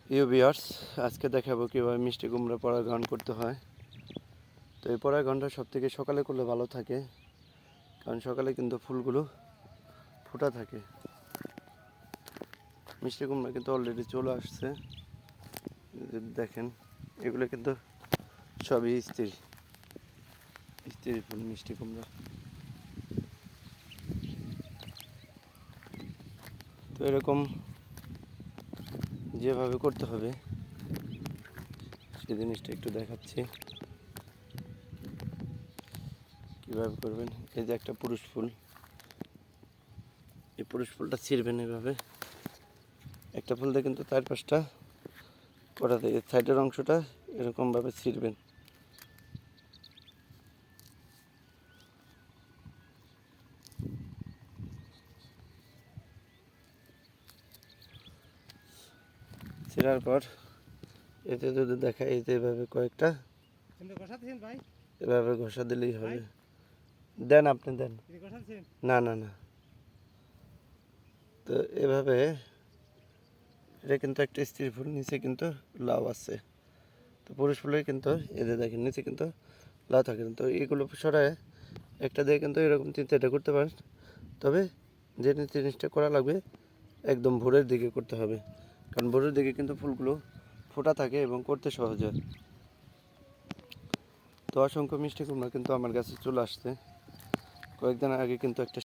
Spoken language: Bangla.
ভিউয়ার্স, আজকে দেখাবো কীভাবে মিষ্টি কুমড়া পরাগায়ন করতে হয়। তো এই পরাগায়নটা সবথেকে সকালে করলে ভালো থাকে, কারণ সকালে কিন্তু ফুলগুলো ফোটা থাকে। মিষ্টি কুমড়া কিন্তু অলরেডি চলে আসছে, যদি দেখেন এগুলো কিন্তু সবই স্ত্রী ফুল মিষ্টি কুমড়া। তো এরকম যেভাবে করতে হবে সেই জিনিসটা একটু দেখাচ্ছি কীভাবে করবেন। এই যে একটা পুরুষ ফুল, এই পুরুষ ফুলটা ছিঁড়বেন এভাবে। একটা ফুল দিয়ে কিন্তু 4-5টা করা যায়। সাইডের অংশটা এরকমভাবে ছিঁড়বেন। ছিঁড়ার পর এতে যদি দেখায়, এতে এভাবে কয়েকটা এভাবে ঘষা দিলেই হবে। দেন, আপনি দেন। না না না, তো এভাবে এটা কিন্তু একটা স্ত্রী ফুল, নিচে কিন্তু লাউ আছে। তো পুরুষ ফুলের কিন্তু এদের দেখেন নিচে কিন্তু লাউ থাকে না। তো এগুলো সরায় একটা দিয়ে কিন্তু এরকম 3-4টা করতে পারেন। তবে যে জিনিসটা করা লাগবে একদম ভোরের দিকে করতে হবে, কারণ ভোরের দিকে কিন্তু ফুলগুলো ফোটা থাকে এবং করতে সহজ হয়। তো অসংখ্য মিষ্টি কুমড়া কিন্তু আমার কাছে চলে আসছে। কয়েকদিন আগে কিন্তু একটা